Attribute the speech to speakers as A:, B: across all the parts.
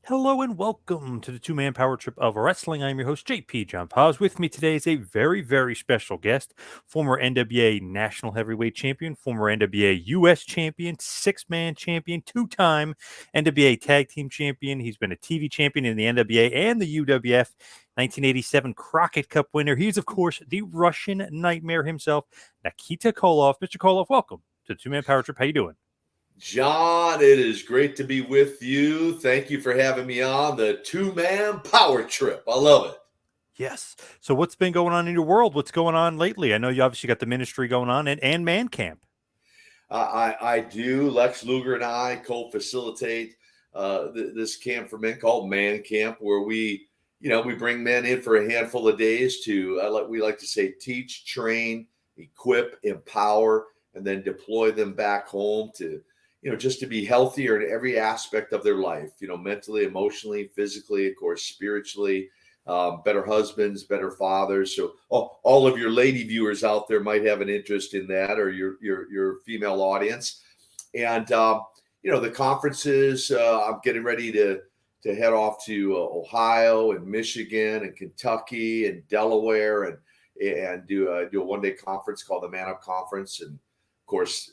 A: Hello and welcome to the two-man power trip of wrestling. I'm your host, JP John Paz. With me today is a very, very special guest, former NWA National Heavyweight Champion, former NWA US Champion, six-man champion, two-time NWA Tag Team Champion. He's been a TV champion in the NWA and the UWF, 1987 Crockett Cup winner. He's, of course, the Russian Nightmare himself, Nikita Koloff. Mr. Koloff, welcome to the two-man power trip. How you doing?
B: John, it is great to be with you. Thank you for having me on the two-man power trip. I love it.
A: Yes. So what's been going on in your world? What's going on lately? I know you obviously got the ministry going on and Man Camp.
B: I do. Lex Luger and I co-facilitate this camp for men called Man Camp, where we bring men in for a handful of days to we like to say teach, train, equip, empower, and then deploy them back home to just to be healthier in every aspect of their life. Mentally, emotionally, physically, of course, spiritually. Better husbands, better fathers. So all of your lady viewers out there might have an interest in that, or your female audience. And the conferences. I'm getting ready to head off to Ohio and Michigan and Kentucky and Delaware and do a one-day conference called the Man Up Conference. And of course,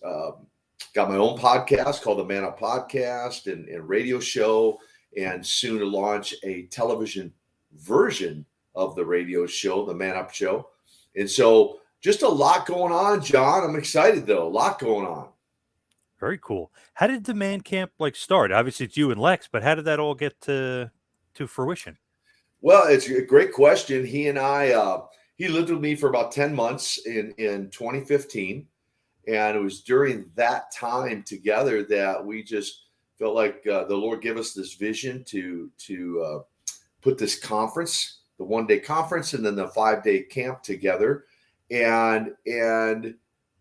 B: got my own podcast called the Man Up Podcast and radio show, and soon to launch a television version of the radio show, the Man Up Show. And so just a lot going on, John. I'm excited though. A lot going on.
A: Very cool. How did the Man Camp start? Obviously it's you and Lex, but how did that all get to fruition?
B: Well, it's a great question. He lived with me for about 10 months in 2015. And it was during that time together that we just felt like the Lord gave us this vision to put this conference, the one-day conference, and then the 5-day camp together. And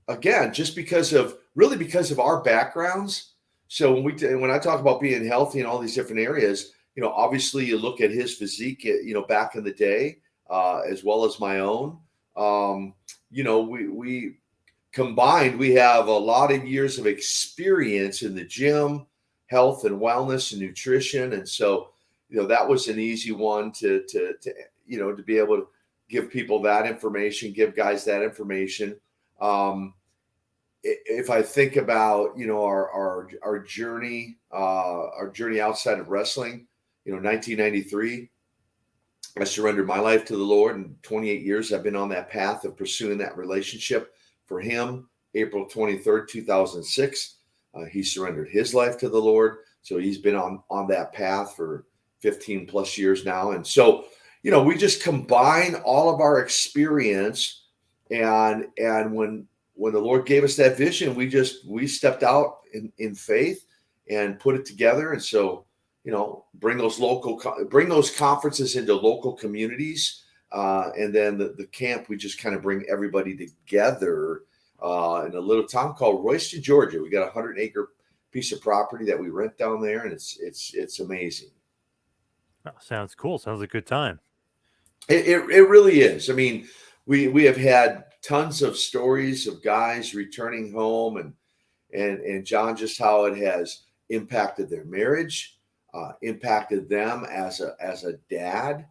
B: again, just because of our backgrounds. So when I talk about being healthy in all these different areas, obviously you look at his physique, back in the day, as well as my own. We combined, we have a lot of years of experience in the gym, health and wellness and nutrition. And so, that was an easy one to be able to give people that information, give guys that information. If I think about, our journey outside of wrestling, 1993, I surrendered my life to the Lord, and 28 years I've been on that path of pursuing that relationship. For him, April 23rd, 2006, he surrendered his life to the Lord. So he's been on that path for 15 plus years now. And so, we just combine all of our experience, and when the Lord gave us that vision, we stepped out in faith and put it together. And so, bring those conferences into local communities. And then the camp, we just kind of bring everybody together in a little town called Royston, Georgia. We got a 100-acre piece of property that we rent down there, and it's amazing.
A: Oh, sounds cool. Sounds like a good time.
B: It really is. I mean, we have had tons of stories of guys returning home, and John, just how it has impacted their marriage, impacted them as a dad.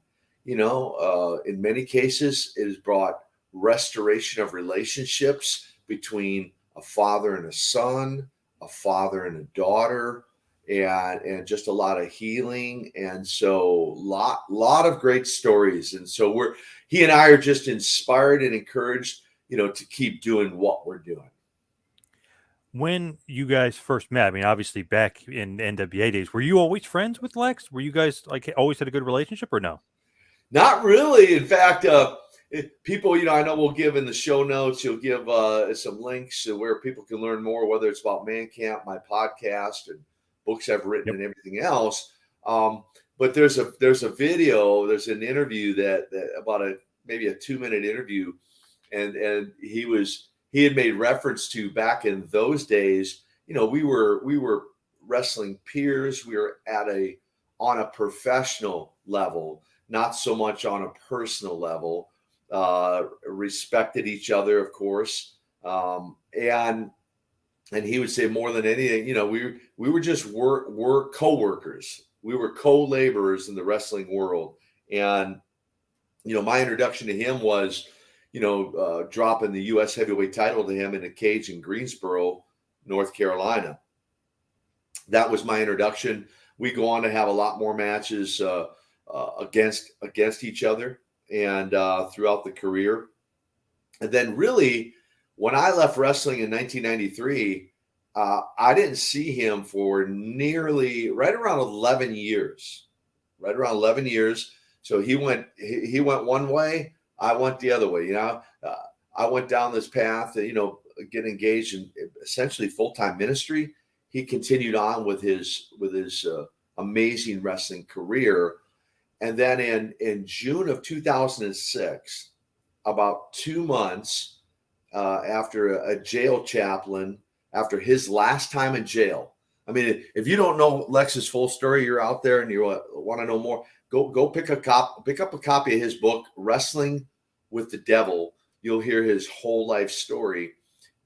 B: In many cases, it has brought restoration of relationships between a father and a son, a father and a daughter, and just a lot of healing. And so lot of great stories. And so he and I are just inspired and encouraged, to keep doing what we're doing.
A: When you guys first met, I mean, obviously back in NWA days, were you always friends with Lex? Were you guys always had a good relationship, or no?
B: Not really. In fact, people, I know we'll give in the show notes, you'll give some links to where people can learn more, whether it's about Man Camp, my podcast, and books I've written, and everything else. But there's a video, there's an interview that about maybe a 2-minute interview, and he had made reference to back in those days. We were wrestling peers. We were on a professional level, not so much on a personal level. Respected each other, of course, and he would say more than anything, we were just work co-workers, We were co-laborers in the wrestling world. And, my introduction to him was, dropping the U.S. heavyweight title to him in a cage in Greensboro, North Carolina. That was my introduction. We go on to have a lot more matches against each other and throughout the career. And then really, when I left wrestling in 1993, I didn't see him for nearly right around 11 years. Right around 11 years. So he went one way, I went the other way. I went down this path, get engaged in essentially full-time ministry. He continued on with his amazing wrestling career. And then in June of 2006, about 2 months after a jail chaplain, after his last time in jail. I mean, if you don't know Lex's full story, you're out there and you want to know more, go pick up a copy of his book, Wrestling with the Devil. You'll hear his whole life story.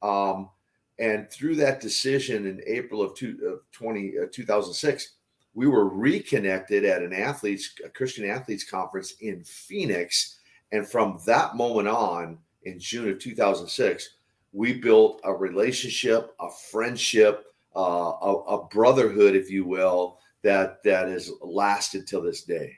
B: And through that decision in April of 2006, we were reconnected at a Christian athletes conference in Phoenix. And from that moment on, in June of 2006, we built a relationship, a friendship, a brotherhood, if you will, that has lasted till this day.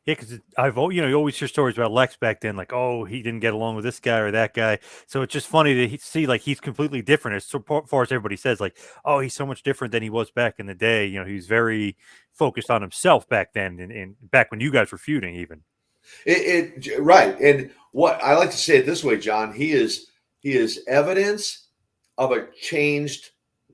A: Yeah, because you always hear stories about Lex back then, like, oh, he didn't get along with this guy or that guy. So it's just funny to see like he's completely different as far as everybody says, like, oh, he's so much different than he was back in the day. He was very focused on himself back then, and back when you guys were feuding, even.
B: Right, and what I like to say it this way, John, he is evidence of a changed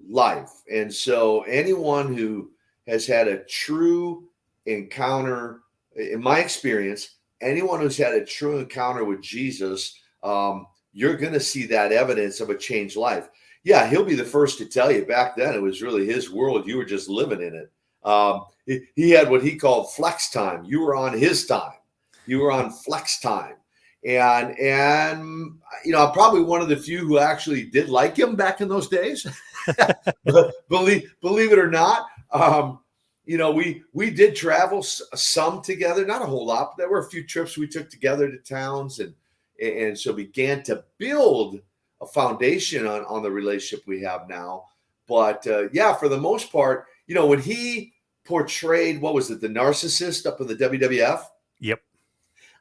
B: life, and so anyone who has had a true encounter, in my experience, anyone who's had a true encounter with Jesus, you're going to see that evidence of a changed life. Yeah, he'll be the first to tell you back then it was really his world. You were just living in it. He had what he called flex time. You were on his time. You were on flex time. And I'm probably one of the few who actually did like him back in those days. But believe it or not, we did travel some together, not a whole lot, but there were a few trips we took together to towns, and so began to build a foundation on the relationship we have now. But for the most part, when he portrayed, what was it, the narcissist up in the WWF?
A: Yep.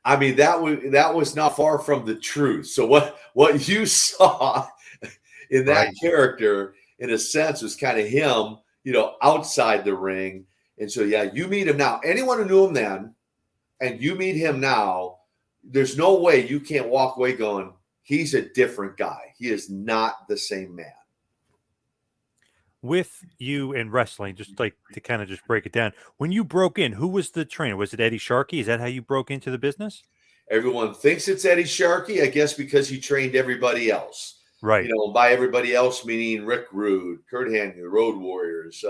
B: I mean, that was not far from the truth. So what you saw in that character, in a sense, was kind of him, outside the ring. And so, you meet him now. Anyone who knew him then, and you meet him now, there's no way you can't walk away going, he's a different guy. He is not the same man.
A: With you in wrestling, just like to kind of just break it down, when you broke in, who was the trainer? Was it Eddie Sharkey? Is that how you broke into the business?
B: Everyone thinks it's Eddie Sharkey, I guess, because he trained everybody else.
A: Right.
B: By everybody else, meaning Rick Rude, Kurt Hennig, the Road Warriors,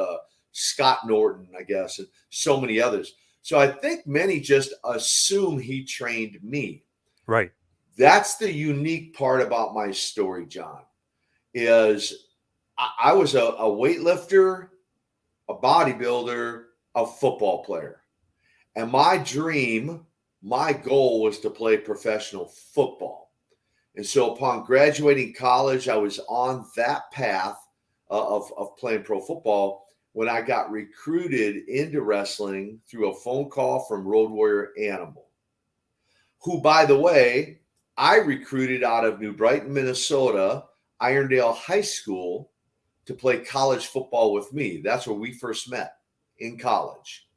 B: Scott Norton, I guess, and so many others. So I think many just assume he trained me.
A: Right.
B: That's the unique part about my story, John, is I was a weightlifter, a bodybuilder, a football player. And my dream, my goal was to play professional football. And so upon graduating college, I was on that path of playing pro football when I got recruited into wrestling through a phone call from Road Warrior Animal, who, by the way, I recruited out of New Brighton, Minnesota, Irondale High School, to play college football with me. That's where we first met, in college.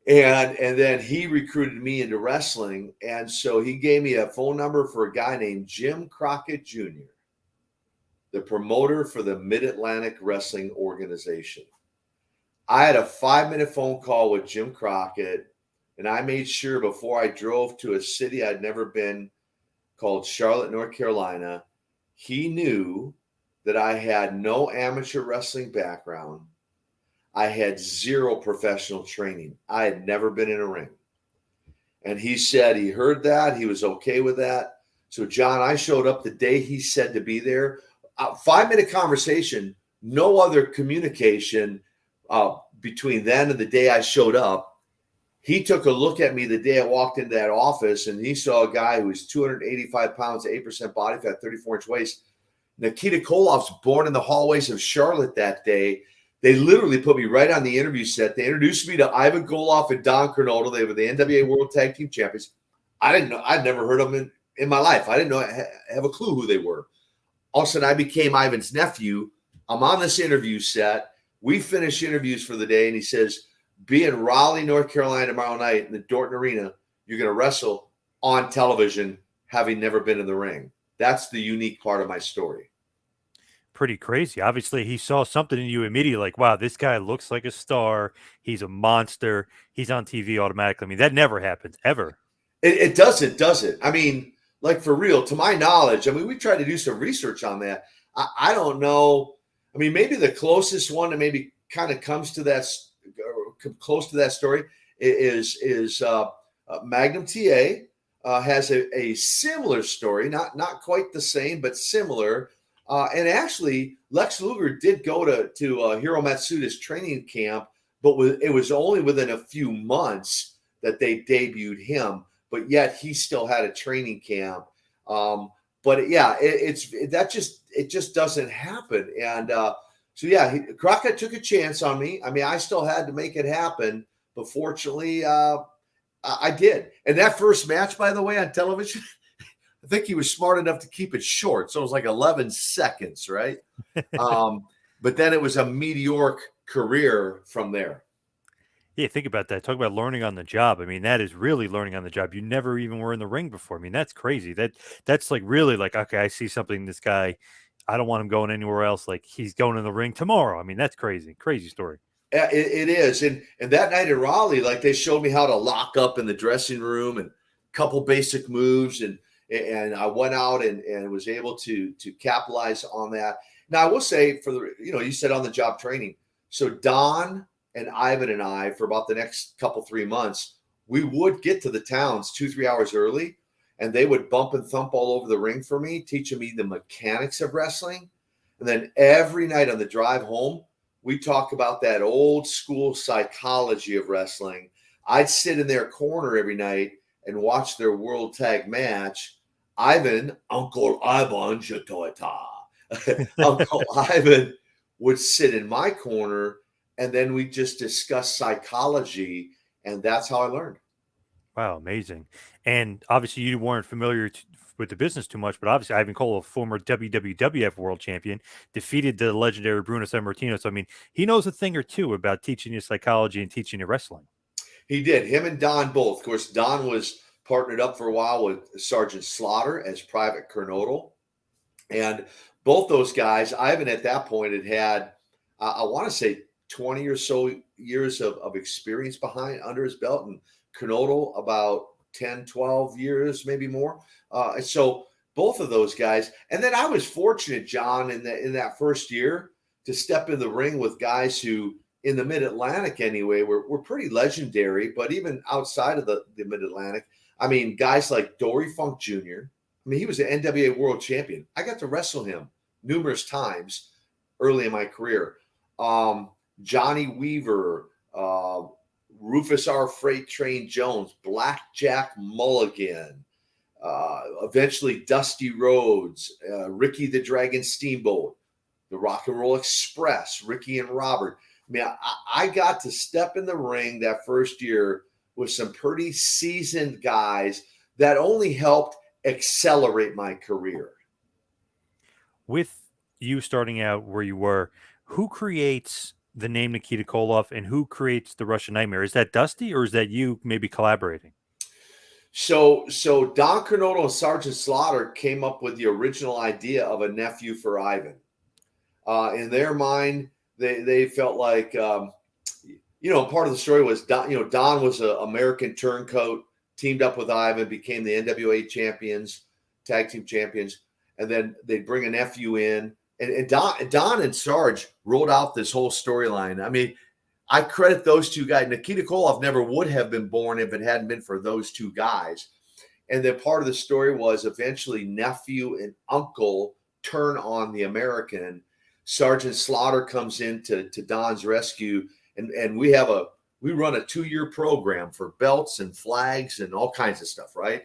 B: And then he recruited me into wrestling. And so he gave me a phone number for a guy named Jim Crockett Jr., the promoter for the Mid-Atlantic Wrestling Organization. I had a 5-minute phone call with Jim Crockett, and I made sure before I drove to a city I'd never been, called Charlotte, North Carolina, he knew that I had no amateur wrestling background. I had 0 professional training. I had never been in a ring. And he said he heard that. He was okay with that. So, John, I showed up the day he said to be there. 5-minute conversation, no other communication. between then and the day I showed up, he took a look at me the day I walked into that office, and he saw a guy who was 285 pounds, 8% body fat, 34-inch waist. Nikita Koloff's born in the hallways of Charlotte that day. They literally put me right on the interview set. They introduced me to Ivan Koloff and Don Kernodle. They were the NWA World Tag Team Champions. I didn't know. I'd never heard of them in my life. I didn't know. Have a clue who they were. All of a sudden, I became Ivan's nephew. I'm on this interview set. We finish interviews for the day, and he says, be in Raleigh, North Carolina tomorrow night in the Dorton Arena. You're going to wrestle on television, having never been in the ring. That's the unique part of my story.
A: Pretty crazy. Obviously, he saw something in you immediately, like, wow, this guy looks like a star. He's a monster. He's on TV automatically. I mean, that never happens, ever.
B: It doesn't, does it? I mean, like, for real, to my knowledge, I mean, we tried to do some research on that. I don't know. I mean, maybe the closest one that maybe kind of comes to that, close to that story is Magnum TA has a similar story, not quite the same, but similar. And actually, Lex Luger did go to Hiro Matsuda's training camp, but it was only within a few months that they debuted him. But yet he still had a training camp. But yeah, it just doesn't happen. And so yeah, Crockett took a chance on me. I mean, I still had to make it happen, but fortunately, I did. And that first match, by the way, on television, I think he was smart enough to keep it short. So it was like 11 seconds, right? But then it was a meteoric career from there.
A: Yeah, think about that. Talk about learning on the job. I mean, that is really learning on the job. You never even were in the ring before. I mean, that's crazy. That's like really like, okay, I see something in this guy. I don't want him going anywhere else. Like, he's going in the ring tomorrow. I mean, that's crazy. Crazy story.
B: Yeah, it is. And that night in Raleigh, like, they showed me how to lock up in the dressing room and a couple basic moves. And I went out and was able to capitalize on that. Now, I will say, for the, you said on the job training. So Don and Ivan and I, for about the next couple 3 months, we would get to the towns 2-3 hours early, and they would bump and thump all over the ring for me, teaching me the mechanics of wrestling. And then every night on the drive home, we talk about that old school psychology of wrestling. I'd sit in their corner every night and watch their world tag match. Ivan, Uncle Ivan Jatoita, Uncle Ivan would sit in my corner, and then we just discuss psychology, and that's how I learned.
A: Wow, amazing. And obviously, you weren't familiar with the business too much, but obviously, Ivan Koloff, former WWF World Champion, defeated the legendary Bruno Sammartino. So, I mean, he knows a thing or two about teaching you psychology and teaching you wrestling.
B: He did. Him and Don both. Of course, Don was partnered up for a while with Sergeant Slaughter as Private Kernodle. And both those guys, Ivan at that point had I want to say, 20 or so years of experience under his belt, and Kernodle about 10, 12 years, maybe more. And so both of those guys. And then I was fortunate, John, in that first year to step in the ring with guys who, in the Mid-Atlantic anyway, were pretty legendary, but even outside of the Mid-Atlantic, I mean, guys like Dory Funk Jr., I mean, he was an NWA World Champion. I got to wrestle him numerous times early in my career. Johnny Weaver, Rufus R. Freight Train Jones, Blackjack Mulligan, eventually Dusty Rhodes, Ricky the Dragon Steamboat, the Rock and Roll Express, Ricky and Robert. I mean, I got to step in the ring that first year with some pretty seasoned guys that only helped accelerate my career.
A: With you starting out where you were, who creates the name Nikita Koloff and who creates the Russian Nightmare? Is that Dusty, or is that you maybe collaborating?
B: So Don Kernodle and Sergeant Slaughter came up with the original idea of a nephew for Ivan. In their mind, they felt like, part of the story was Don, Don was an American turncoat, teamed up with Ivan, became the NWA champions, tag team champions, and then they'd bring a nephew in. And Don and Sarge rolled out this whole storyline. I mean, I credit those two guys. Nikita Koloff never would have been born if it hadn't been for those two guys. And then part of the story was eventually nephew and uncle turn on the American. Sergeant Slaughter comes in to Don's rescue and we run a 2-year program for belts and flags and all kinds of stuff, right?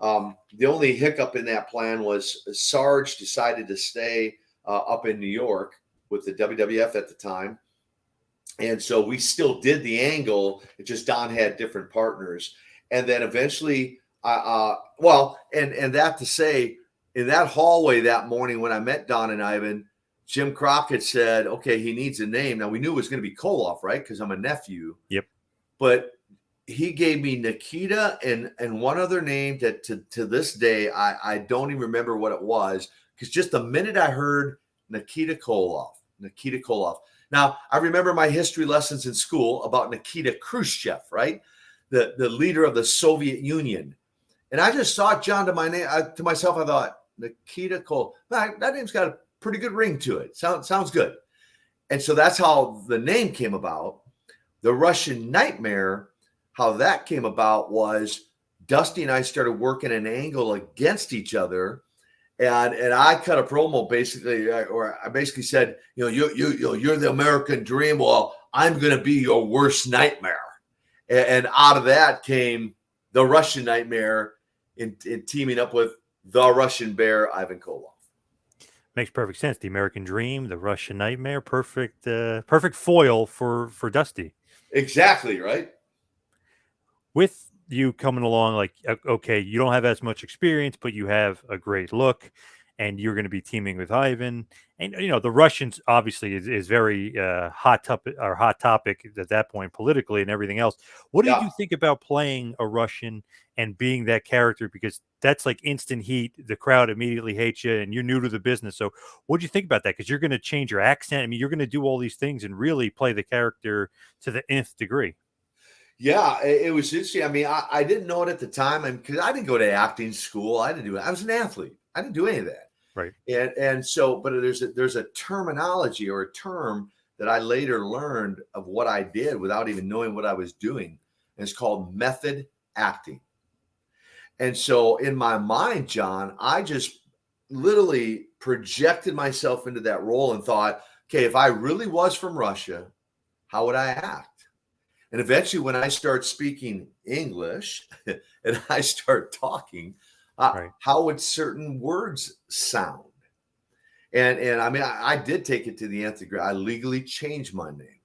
B: The only hiccup in that plan was Sarge decided to stay up in New York with the WWF at the time. And so we still did the angle. It just Don had different partners. And then eventually, and that to say, in that hallway that morning when I met Don and Ivan, Jim Crockett said, okay, he needs a name. Now we knew it was going to be Koloff, right? Because I'm a nephew.
A: Yep.
B: But he gave me Nikita and one other name that to this day, I don't even remember what it was. Because just the minute I heard Nikita Koloff. Now, I remember my history lessons in school about Nikita Khrushchev, right? The leader of the Soviet Union. And I just thought, John, to myself, I thought, Nikita Koloff, that name's got a pretty good ring to it. Sounds good. And so that's how the name came about. The Russian Nightmare, how that came about was Dusty and I started working an angle against each other. And I cut a promo basically, or I basically said, you're the American dream. Well, I'm going to be your worst nightmare. And out of that came the Russian Nightmare in teaming up with the Russian Bear, Ivan Koloff.
A: Makes perfect sense. The American Dream, the Russian Nightmare, perfect foil for Dusty.
B: Exactly, right?
A: With you coming along, like, okay, you don't have as much experience, but you have a great look, and you're going to be teaming with Ivan. And the Russians obviously is very hot topic at that point politically and everything else. What did you think about playing a Russian and being that character? Because that's like instant heat. The crowd immediately hates you, and you're new to the business. So what do you think about that? Because you're going to change your accent. I mean, you're going to do all these things and really play the character to the nth degree.
B: Yeah, it was interesting. I mean, I didn't know it at the time, because I didn't go to acting school. I didn't do it. I was an athlete. I didn't do any of that.
A: Right.
B: And so, but there's a terminology or a term that I later learned of what I did without even knowing what I was doing. And it's called method acting. And so in my mind, John, I just literally projected myself into that role and thought, okay, if I really was from Russia, how would I act? And eventually when I start speaking English and I start talking, how would certain words sound? And I mean, I did take it to the nth degree. I legally changed my name.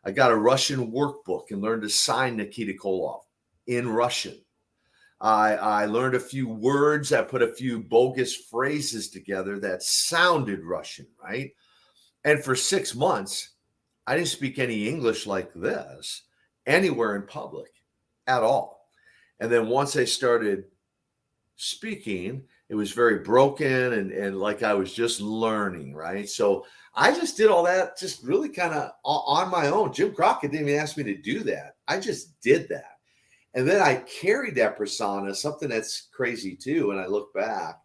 B: I got a Russian workbook and learned to sign Nikita Koloff in Russian. I learned a few words. I put a few bogus phrases together that sounded Russian, right? And for 6 months, I didn't speak any English like this anywhere in public at all. And then once I started speaking, it was very broken and like I was just learning, right? So I just did all that just really kind of on my own. Jim Crockett didn't even ask me to do that. I just did that. And then I carried that persona, something that's crazy too. When I look back,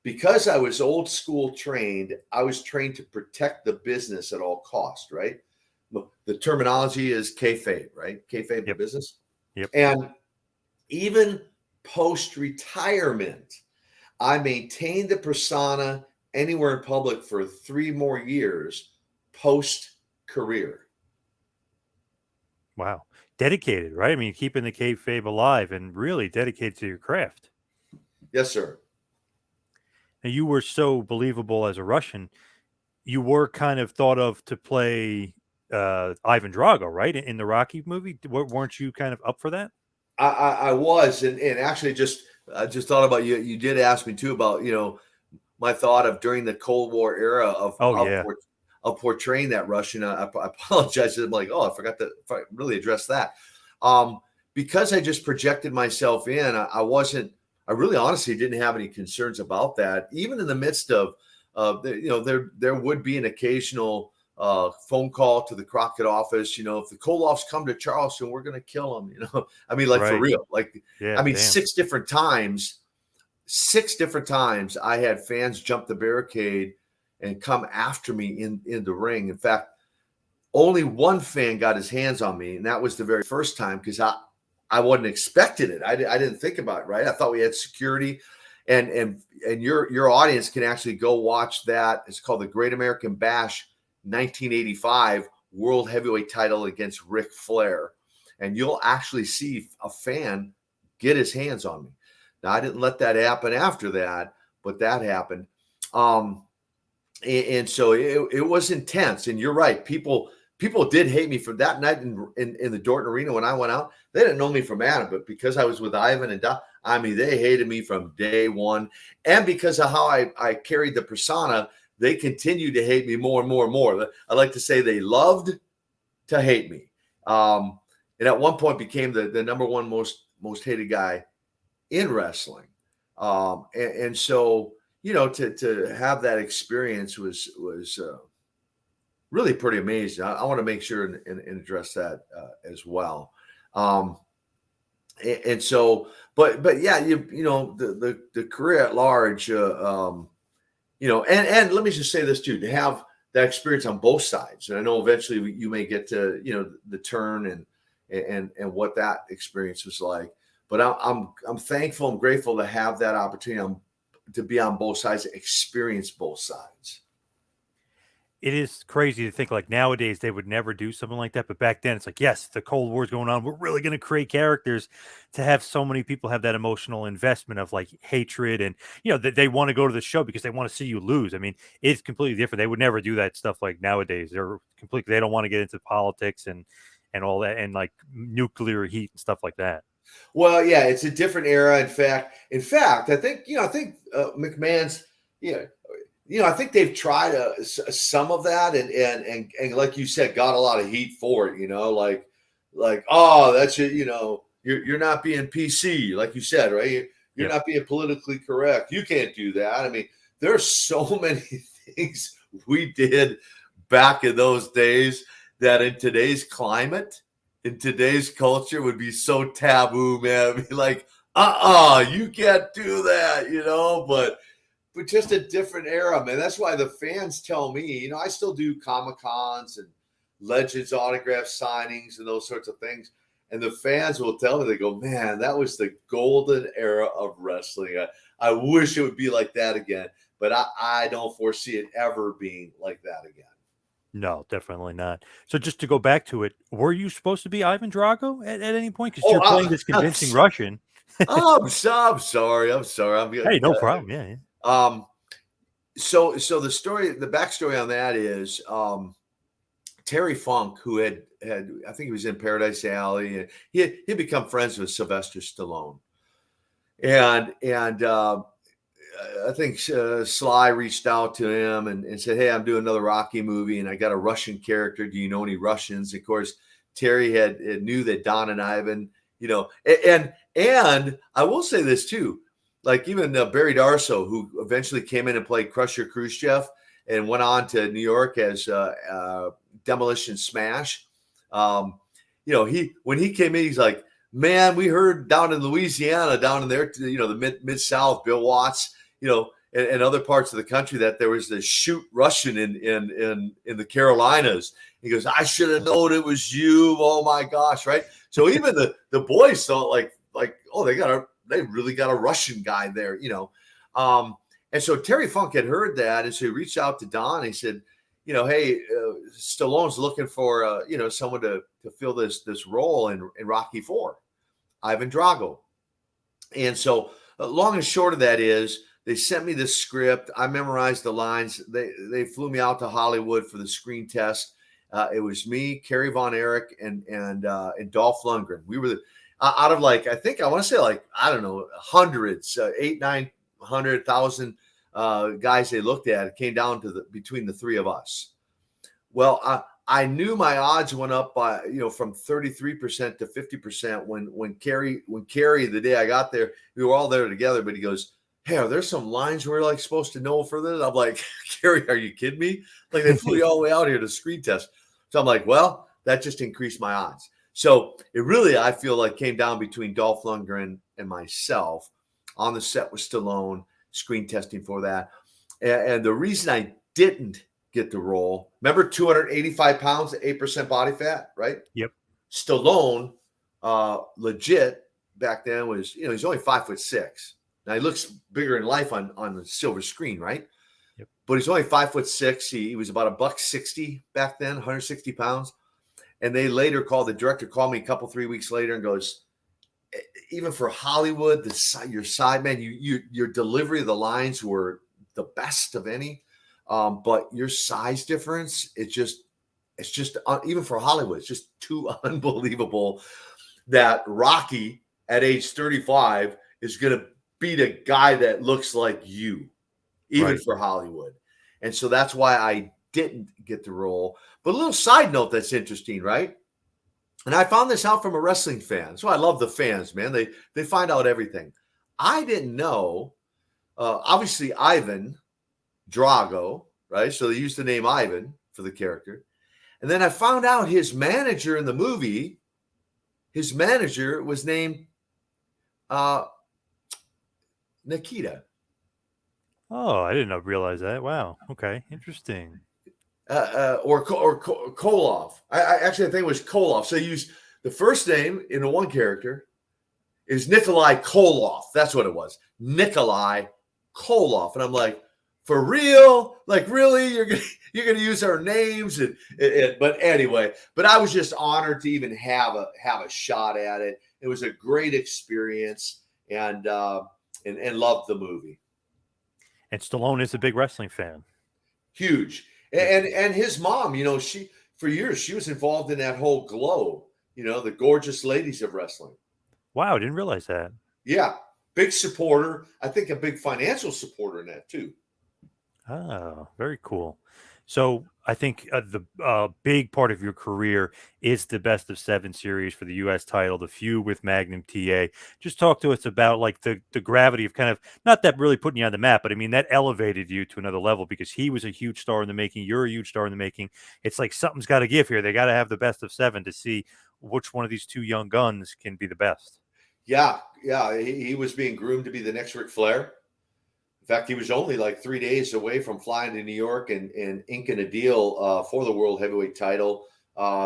B: because I was old school trained, I was trained to protect the business at all costs, right? The terminology is kayfabe, right? Kayfabe the business.
A: Yep.
B: And even post-retirement, I maintained the persona anywhere in public for 3 more years post-career.
A: Wow. Dedicated, right? I mean, keeping the kayfabe alive and really dedicated to your craft.
B: Yes, sir.
A: Now, you were so believable as a Russian. You were kind of thought of to play Ivan Drago, right? In the Rocky movie. Weren't you kind of up for that?
B: I was, and actually just thought about you. You did ask me too about my thought of during the Cold War era of portraying that Russian. I apologize. I'm like, I forgot to really address that. Because I just projected myself in. I really honestly didn't have any concerns about that. Even in the midst of there would be an occasional phone call to the Crockett office. If the Koloffs come to Charleston, we're going to kill them. I mean, like for real. Like, I mean, 6 different times I had fans jump the barricade and come after me in the ring. In fact, only one fan got his hands on me, and that was the very first time because I wasn't expecting it. I didn't think about it, right? I thought we had security, and your audience can actually go watch that. It's called the Great American Bash 1985, world heavyweight title against Ric Flair. And you'll actually see a fan get his hands on me. Now, I didn't let that happen after that, but that happened. And so it was intense. And you're right. People did hate me from that night in the Dorton Arena when I went out. They didn't know me from Adam, but because I was with Ivan and Doc, I mean, they hated me from day one. And because of how I carried the persona, they continued to hate me more and more and more. I like to say they loved to hate me. And at one point became the number one most hated guy in wrestling. And so, you know, to have that experience was really pretty amazing. I want to make sure and address that as well. And so, but yeah, you know, the career at large, you know, and let me just say this too, to have that experience on both sides. And I know eventually you may get to, you know, the turn and what that experience was like. But I'm thankful and grateful to have that opportunity to be on both sides, experience both sides.
A: It is crazy to think like nowadays they would never do something like that. But back then it's like, yes, the Cold War's going on. We're really going to create characters to have so many people have that emotional investment of like hatred. And, you know, they want to go to the show because they want to see you lose. I mean, it's completely different. They would never do that stuff like nowadays. They don't want to get into politics and all that and like nuclear heat and stuff like that.
B: Well, yeah, it's a different era. In fact, I think McMahon's, I think they've tried some of that, and like you said, got a lot of heat for it. You know, like oh, that's it. You know, you're not being PC, like you said, right? You're not being politically correct. You can't do that. I mean, there's so many things we did back in those days that in today's climate, in today's culture would be so taboo, man. I'd be like, you can't do that, you know, but just a different era, man. That's why the fans tell me, you know, I still do Comic-Cons and Legends autograph signings and those sorts of things. And the fans will tell me, they go, man, that was the golden era of wrestling. I wish it would be like that again, but I don't foresee it ever being like that again.
A: No, definitely not. So just to go back to it, were you supposed to be Ivan Drago at any point? Because you're playing this convincing Russian.
B: I'm sorry.
A: Hey, no problem. Yeah.
B: So the backstory on that is Terry Funk, who had I think he was in Paradise Alley, and he'd become friends with Sylvester Stallone, and I think Sly reached out to him and said, hey, I'm doing another Rocky movie and I got a Russian character. Do you know any Russians? Of course, Terry had knew that Don and Ivan, you know, and I will say this too, like even Barry Darso, who eventually came in and played Crusher Khrushchev and went on to New York as Demolition Smash. You know, when he came in, he's like, man, we heard down in Louisiana, down in there, you know, the mid-South, Bill Watts, you know, and other parts of the country that there was this shoot Russian in the Carolinas. He goes, I should have known it was you. Oh my gosh, right? So even the boys thought like, oh, they really got a Russian guy there, you know. And so Terry Funk had heard that, and so he reached out to Don. He said, you know, hey, Stallone's looking for you know, someone to fill this role in Rocky IV, Ivan Drago. And so long and short of that is, they sent me this script. I memorized the lines. They flew me out to Hollywood for the screen test. It was me, Kerry Von Erich, and Dolph Lundgren. We were out of like, I think I want to say like, I don't know, hundreds, 800,000 guys they looked at. It came down to between the three of us. Well, I knew my odds went up by, you know, from 33% to 50% when Kerry, the day I got there, we were all there together, but he goes, hey, are there some lines we're like supposed to know for this? I'm like, Kerry, are you kidding me? Like they flew you all the way out here to screen test. So I'm like, well, that just increased my odds. So it really, I feel like came down between Dolph Lundgren and myself on the set with Stallone, screen testing for that. And the reason I didn't get the role, remember 285 pounds, 8% body fat, right?
A: Yep.
B: Stallone, legit back then was, you know, he's only 5'6". Now he looks bigger in life on the silver screen, right? but he's only 5'6". He was about $160 back then, 160 pounds. And they later the director called me a couple, 3 weeks later and goes, even for Hollywood, your side man, your delivery of the lines were the best of any. But your size difference, it's just even for Hollywood, it's just too unbelievable that Rocky at age 35 is going to beat a guy that looks like you, even for Hollywood. And so that's why I didn't get the role. But a little side note that's interesting, right? And I found this out from a wrestling fan. So I love the fans, man. They find out everything. I didn't know, obviously, Ivan Drago, right? So they used the name Ivan for the character. And then I found out his manager in the movie, his manager was named Nikita.
C: Oh, I didn't realize that. Wow. Okay. Interesting.
B: Or Koloff. I think it was Koloff. So they used the first name in the one character is Nikolai Koloff. That's what it was. Nikolai Koloff. And I'm like, for real? Like, really? You're gonna use our names? But anyway, but I was just honored to even have a shot at it. It was a great experience, and loved the movie.
C: And Stallone is a big wrestling fan.
B: Huge. And his mom, she for years she was involved in that whole Glow, the Gorgeous Ladies of Wrestling.
C: Wow, I didn't realize that.
B: Yeah, big supporter. I think a big financial supporter in that too.
C: Oh, very cool. So I think the big part of your career is the Best of 7 series for the U.S. title, the feud with Magnum TA. Just talk to us about like the gravity of kind of, not that really putting you on the map, but I mean, that elevated you to another level because he was a huge star in the making. You're a huge star in the making. It's like something's got to give here. They got to have the Best of 7 to see which one of these two young guns can be the best.
B: Yeah. He was being groomed to be the next Ric Flair. In fact, he was only like 3 days away from flying to New York and inking a deal for the World Heavyweight title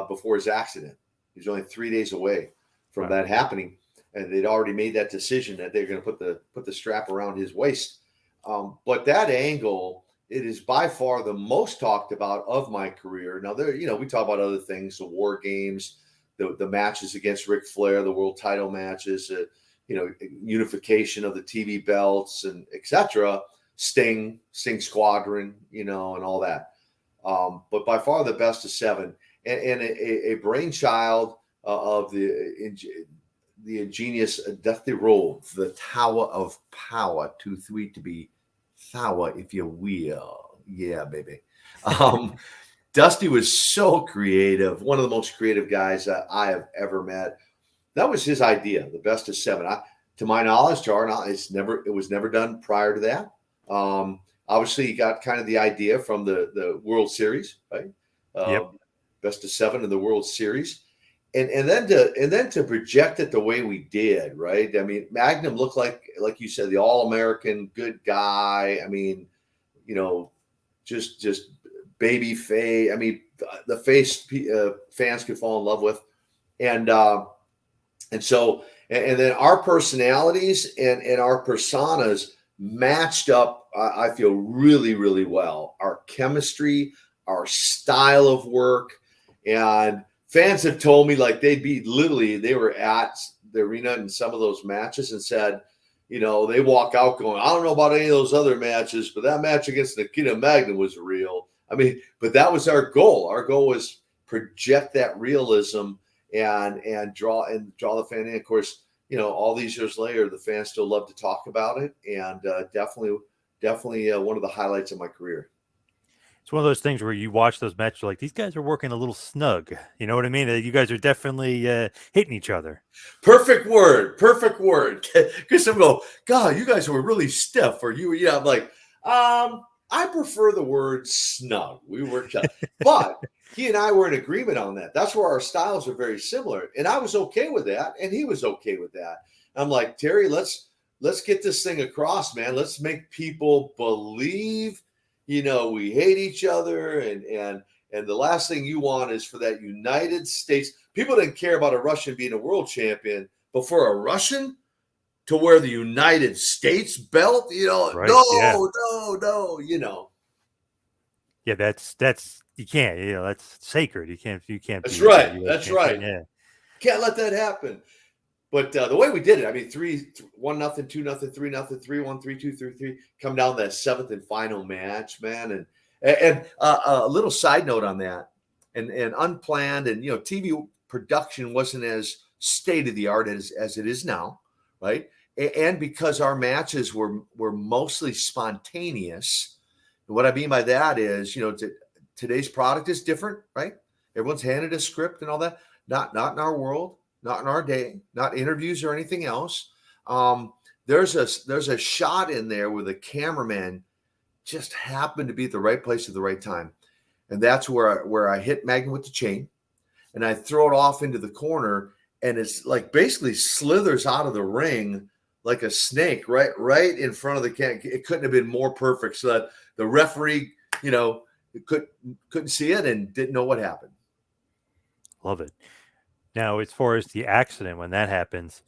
B: before his accident. He was only 3 days away from that happening, and they'd already made that decision that they're going to put the strap around his waist. But that angle, it is by far the most talked about of my career. Now, we talk about other things, the War Games, the matches against Ric Flair, the world title matches. Unification of the TV belts and etc. Sting Squadron, and all that. But by far the Best of 7, and a brainchild of the ingenious Dusty Rhodes, the Tower of Power, too sweet to be sour, if you will. Yeah, baby. Dusty was so creative, one of the most creative guys that I have ever met. That was his idea, the Best of 7. To my knowledge, to our knowledge, it was never done prior to that. Obviously, he got kind of the idea from the World Series, right? Best of 7 in the World Series, and then to project it the way we did, right? I mean, Magnum looked like you said, the all-American good guy. I mean, just Babyface. I mean, the face fans could fall in love with, and then our personalities and our personas matched up, I feel, really, really well. Our chemistry, our style of work, and fans have told me like they were at the arena in some of those matches and said, they walk out going, I don't know about any of those other matches, but that match against Nikita Magnum was real. I mean, but that was our goal. Our goal was project that realism and draw the fan in. Of course, all these years later, the fans still love to talk about it, and definitely one of the highlights of my career.
C: It's one of those things where you watch those matches, like these guys are working a little snug. You know what I mean? You guys are definitely hitting each other.
B: Perfect word. Because some go, God, you guys were really stiff, or I'm like, I prefer the word snug. We worked out, but he and I were in agreement on that. That's where our styles are very similar. And I was okay with that. And he was okay with that. I'm like, Terry, let's get this thing across, man. Let's make people believe, we hate each other. And the last thing you want is for that United States. People didn't care about a Russian being a world champion, but for a Russian to wear the United States belt,
C: right,
B: no.
C: Yeah, that's you can't, that's sacred. You can't
B: That's
C: be a
B: right.
C: U.S.
B: That's
C: champion.
B: right.
C: Yeah.
B: Can't let that happen. But the way we did it, I mean, 1-0, 2-0, 3-0, 3-1, 3-2, 3-3, come down that seventh and final match, man. And a little side note on that, and unplanned, and TV production wasn't as state of the art as it is now, right? And because our matches were mostly spontaneous. What I mean by that is, today's product is different, right? Everyone's handed a script and all that. Not in our world, not in our day, not interviews or anything else. There's a shot in there where the cameraman just happened to be at the right place at the right time, and that's where I hit Magnum with the chain, and I throw it off into the corner, and it's like basically slithers out of the ring like a snake, right in front of the can. It couldn't have been more perfect, so that the referee, couldn't see it and didn't know what happened.
C: Love it. Now, as far as the accident, when that happens,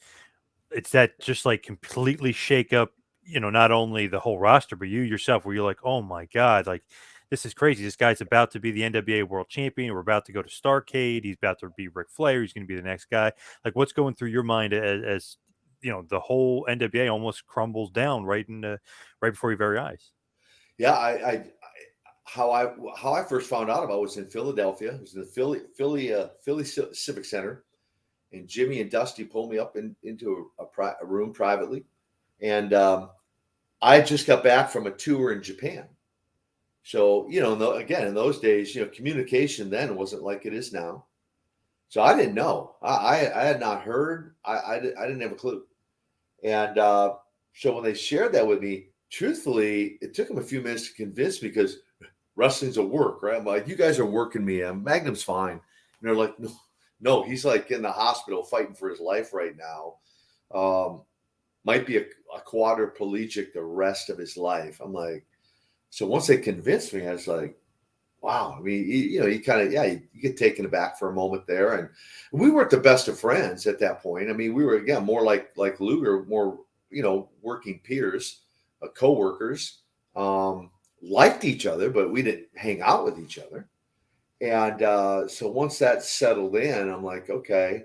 C: it's that just like completely shake up, not only the whole roster, but you yourself, where you're like, oh my God, like this is crazy. This guy's about to be the NWA world champion. We're about to go to Starcade. He's about to be Ric Flair. He's going to be the next guy. Like, what's going through your mind as the whole NWA almost crumbles down right before your very eyes?
B: Yeah, how I first found out about it was in Philadelphia. It was in the Philly Civic Center, and Jimmy and Dusty pulled me up into a room privately, and I just got back from a tour in Japan. So again, in those days, communication then wasn't like it is now. So I didn't know. I had not heard. I didn't have a clue. And so when they shared that with me, truthfully, it took them a few minutes to convince me, because wrestling's a work, right? I'm like, you guys are working me. Magnum's fine. And they're like, no, he's like in the hospital fighting for his life right now. Might be a quadriplegic the rest of his life. I'm like, so once they convinced me, I was like, wow. I mean, you kind of, you get taken aback for a moment there. And we weren't the best of friends at that point. I mean, we were, again, more like Luger, more, working peers, co-workers, liked each other, but we didn't hang out with each other. And so once that settled in, I'm like, okay.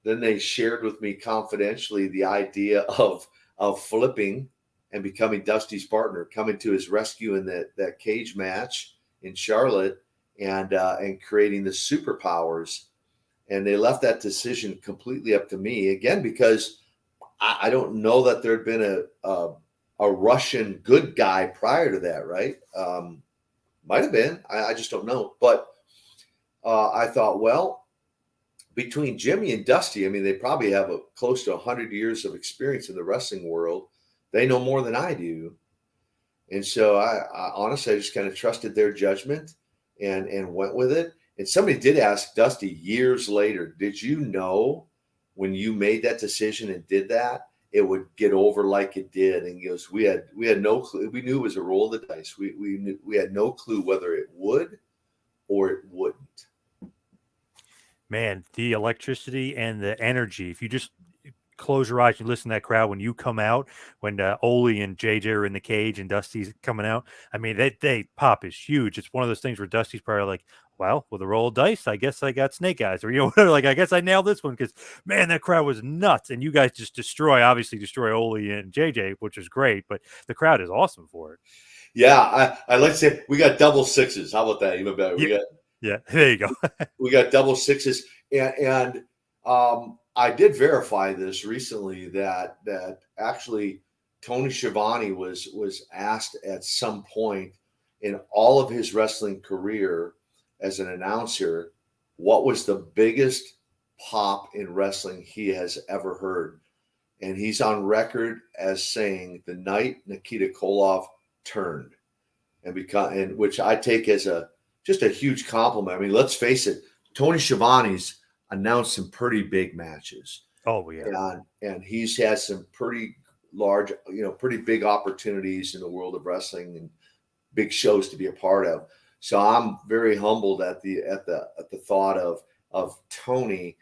B: Then they shared with me confidentially the idea of flipping and becoming Dusty's partner, coming to his rescue in that cage match in Charlotte, and creating the superpowers. And they left that decision completely up to me, again, because I don't know that there'd been a Russian good guy prior to that, right? Might have been. I just don't know. But I thought, well, between Jimmy and Dusty, I mean, they probably have close to 100 years of experience in the wrestling world. They know more than I do. And so I honestly, I just kind of trusted their judgment and went with it. And somebody did ask Dusty years later, did you know when you made that decision and did that, it would get over like it did? And he goes, we had no clue. We knew it was a roll of the dice. We had no clue whether it would or it wouldn't.
C: Man, the electricity and the energy. If you just close your eyes, you listen to that crowd when you come out, when Ole and JJ are in the cage and Dusty's coming out. I mean, they pop is huge. It's one of those things where Dusty's probably like, well, with a roll of dice, I guess I got snake eyes, or whatever. Like, I guess I nailed this one, because man, that crowd was nuts, and you guys just obviously destroy Ole and JJ, which is great, but the crowd is awesome for it.
B: Yeah, I like to say we got double sixes. How about that? Even better.
C: Yeah, there you go.
B: We got double sixes, and I did verify this recently that actually Tony Schiavone was asked at some point in all of his wrestling career as an announcer, what was the biggest pop in wrestling he has ever heard, and he's on record as saying the night Nikita Koloff turned, and which I take as just a huge compliment. I mean, let's face it, Tony Schiavone's announced some pretty big matches.
C: Oh yeah,
B: and he's had some pretty large, pretty big opportunities in the world of wrestling and big shows to be a part of. So I'm very humbled at the thought of Tony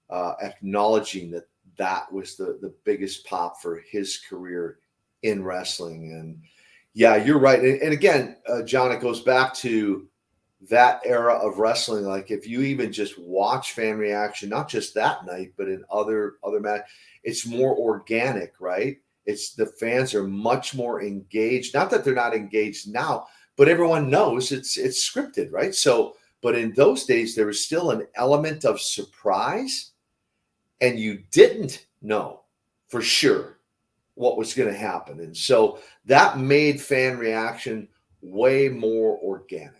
B: acknowledging that was the biggest pop for his career in wrestling. And Yeah, you're right. And again, John, it goes back to that era of wrestling. Like if you even just watch fan reaction, not just that night, but in other matches, it's more organic, right? It's the fans are much more engaged. Not that they're not engaged now, but everyone knows it's scripted, right? So, but in those days, there was still an element of surprise, and you didn't know for sure what was going to happen. And so that made fan reaction way more organic.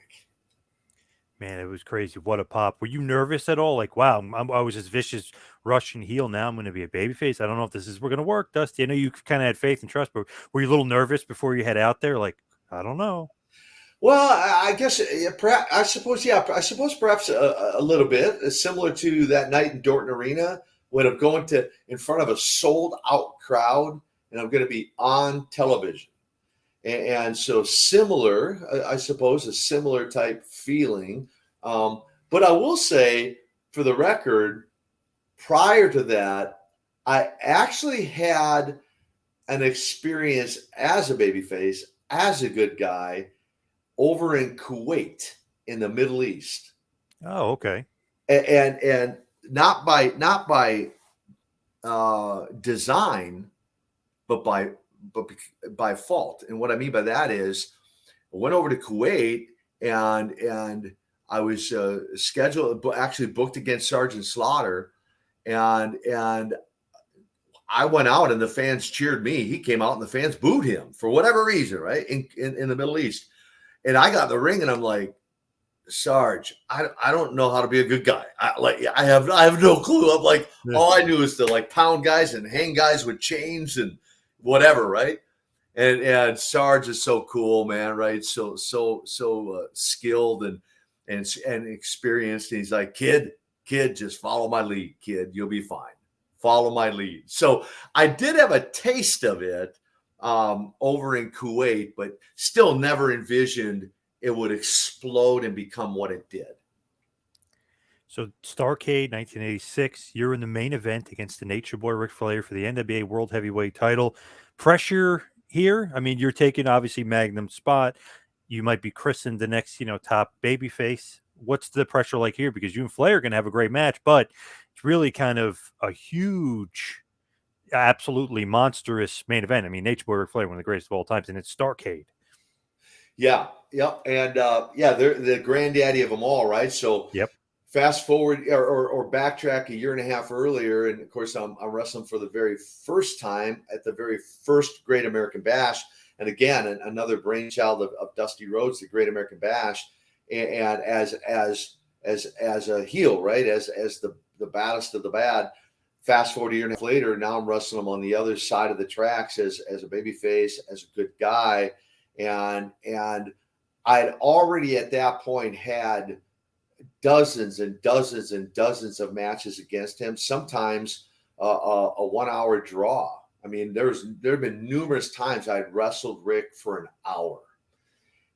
C: Man, it was crazy. What a pop. Were you nervous at all? Like, wow, I was this vicious Russian heel. Now I'm going to be a babyface. I don't know if we're going to work, Dusty. I know you kind of had faith and trust, but were you a little nervous before you head out there? Like, I don't know.
B: Well, I guess, perhaps, I suppose perhaps a little bit similar to that night in Dorton Arena when I'm going to in front of a sold out crowd and I'm going to be on television. And so similar, I suppose, a similar type feeling. But I will say, for the record, prior to that, I actually had an experience as a babyface, as a good guy, over in Kuwait in the Middle East.
C: Oh, okay.
B: And not by design, but by fault. And what I mean by that is, I went over to Kuwait and I was scheduled, actually booked against Sergeant Slaughter, and I went out and the fans cheered me. He came out and the fans booed him for whatever reason, right? In the Middle East. And I got in the ring and I'm like, Sarge, I don't know how to be a good guy. I have no clue. I'm like, all I knew is to like pound guys and hang guys with chains and whatever, right? And Sarge is so cool, man, right? So skilled and experienced. And he's like, kid, just follow my lead, kid. You'll be fine. Follow my lead. So I did have a taste of it over in Kuwait, but still never envisioned it would explode and become what it did.
C: So Starcade 1986, you're in the main event against the Nature Boy Ric Flair for the NWA World Heavyweight title. Pressure here. I mean, you're taking obviously Magnum's spot. You might be christened the next, top babyface. What's the pressure like here? Because you and Flair are going to have a great match, but it's really kind of a huge, absolutely monstrous main event. I mean, Nature Boy Ric Flair, one of the greatest of all times, and it's Starcade.
B: Yeah, yep, and they're the granddaddy of them all, right? So
C: Yep.
B: Fast forward or backtrack a year and a half earlier, and of course I'm wrestling for the very first time at the very first Great American Bash, and again another brainchild of Dusty Rhodes, the Great American Bash, and as a heel, right, as the baddest of the bad. Fast forward a year and a half later, now I'm wrestling him on the other side of the tracks as a babyface, as a good guy, and I had already at that point had dozens and dozens and dozens of matches against him, sometimes a 1 hour draw. I mean, there have been numerous times I'd wrestled Rick for an hour.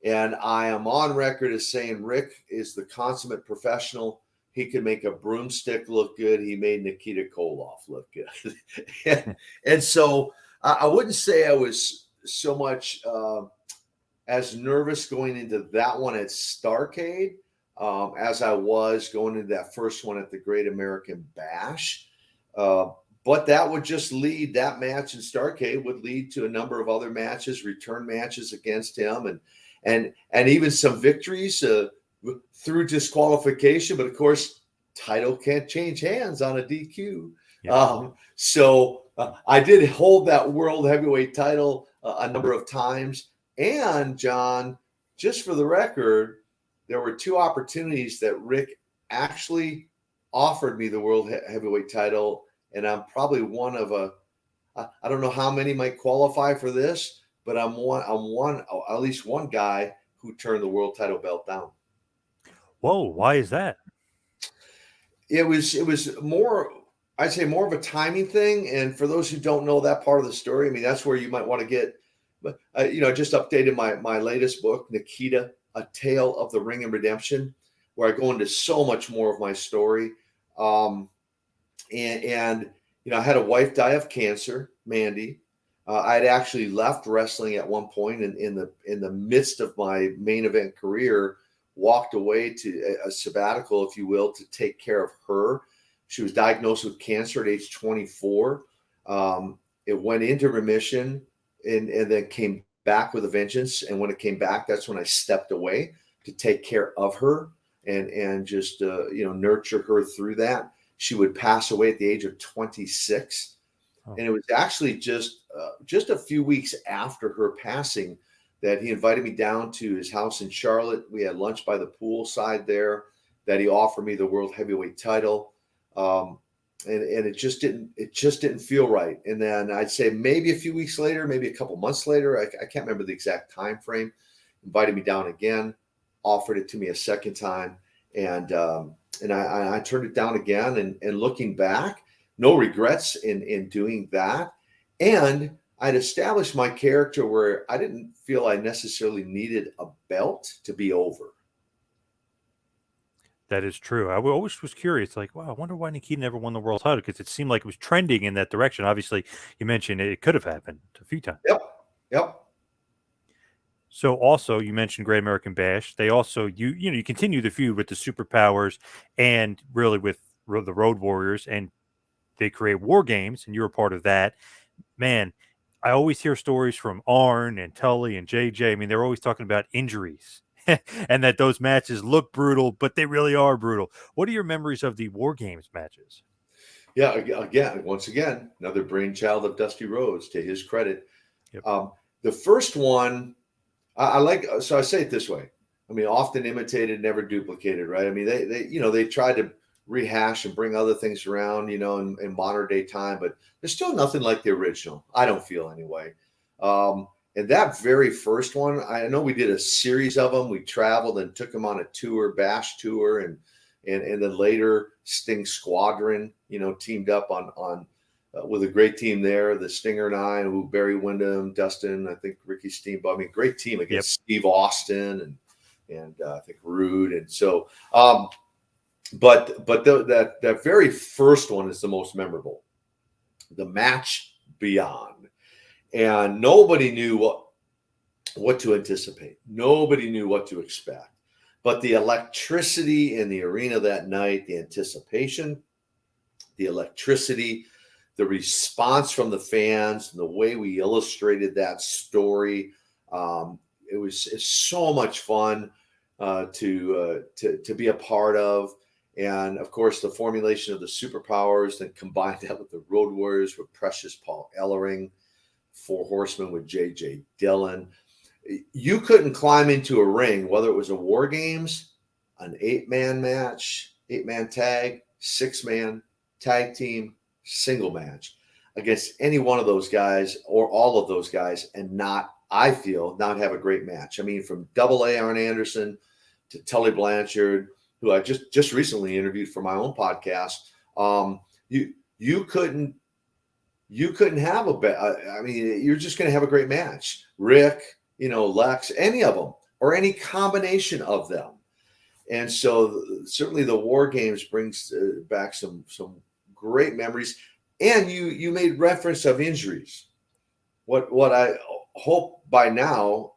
B: And I am on record as saying Rick is the consummate professional. He could make a broomstick look good. He made Nikita Koloff look good. and so I wouldn't say I was so much as nervous going into that one at Starcade as I was going into that first one at the Great American Bash. But that would just lead, that match in Starcade would lead to a number of other matches, return matches against him, and even some victories through disqualification. But of course, title can't change hands on a DQ. Yeah. So I did hold that world heavyweight title a number of times. And John, just for the record, there were two opportunities that Rick actually offered me the world heavyweight title. And I'm probably one of I don't know how many might qualify for this, but I'm at least one guy who turned the world title belt down.
C: Whoa, why is that?
B: It was more, I'd say more of a timing thing. And for those who don't know that part of the story, I mean, that's where you might want to get, but I just updated my latest book, Nikita, A Tale of the Ring and Redemption, where I go into so much more of my story. And I had a wife die of cancer, Mandy. I had actually left wrestling at one point, and in the midst of my main event career, walked away to a sabbatical, if you will, to take care of her. She was diagnosed with cancer at age 24. It went into remission and then came back with a vengeance. And when it came back, that's when I stepped away to take care of her and just nurture her through that. She would pass away at the age of 26. And it was actually just a few weeks after her passing that he invited me down to his house in Charlotte. We had lunch by the pool side there, that he offered me the world heavyweight title. And it just didn't feel right. And then I'd say maybe a few weeks later, maybe a couple months later, I can't remember the exact time frame, invited me down again, offered it to me a second time. And I turned it down again. And looking back, no regrets in doing that. And I'd established my character where I didn't feel I necessarily needed a belt to be over.
C: That is true. I always was curious, like, wow, I wonder why Nikita never won the world title, because it seemed like it was trending in that direction. Obviously, you mentioned it could have happened a few times.
B: Yep.
C: So also, you mentioned Great American Bash. They also you continue the feud with the Superpowers and really with the Road Warriors, and they create War Games, and you were part of that. Man, I always hear stories from Arn and Tully and JJ. I mean, they're always talking about injuries and that those matches look brutal, but they really are brutal. What are your memories of the War Games matches?
B: Yeah, once again, another brainchild of Dusty Rhodes, to his credit.
C: Yep.
B: The first one, I like. So I say it this way. I mean, often imitated, never duplicated, right? I mean, they tried to rehash and bring other things around, in modern day time, but there's still nothing like the original. I don't feel anyway. And that very first one, I know we did a series of them. We traveled and took them on a tour, Bash tour, and then later Sting Squadron, teamed up on with a great team there. The Stinger and I, who Barry Windham, Dustin, I think Ricky Steamboat. I mean, great team against Steve Austin and I think Rude. And so, that very first one is the most memorable. The match beyond. And nobody knew what to anticipate. Nobody knew what to expect. But the electricity in the arena that night, the anticipation, the electricity, the response from the fans, and the way we illustrated that story, it's so much fun to be a part of. And of course, the formulation of the Superpowers, then combine that with the Road Warriors with Precious Paul Ellering, Four Horsemen with J.J. Dillon. You couldn't climb into a ring, whether it was a War Games, an 8-man match, 8-man tag, 6-man tag team, single match, against any one of those guys or all of those guys, and not have a great match. I mean, from Double A Arn Anderson to Tully Blanchard, who I just recently interviewed for my own podcast. You couldn't have I mean, you're just going to have a great match. Rick, Lex, any of them, or any combination of them. And so certainly the War Games brings back some great memories. And you made reference of injuries. What I hope by now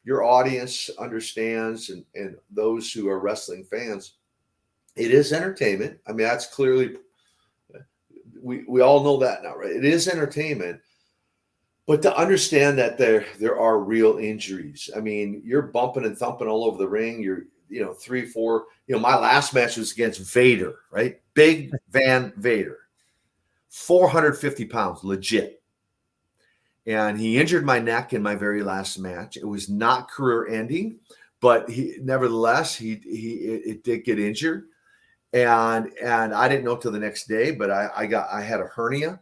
B: your audience understands, and those who are wrestling fans, it is entertainment. I mean, that's clearly, we all know that now, right? It is entertainment, but to understand that there are real injuries. I mean, you're bumping and thumping all over the ring. You're 3, 4. My last match was against Vader, right? Big Van Vader, 450 pounds, legit. And he injured my neck in my very last match. It was not career ending, but nevertheless, it did get injured. And I didn't know till the next day, but I had a hernia,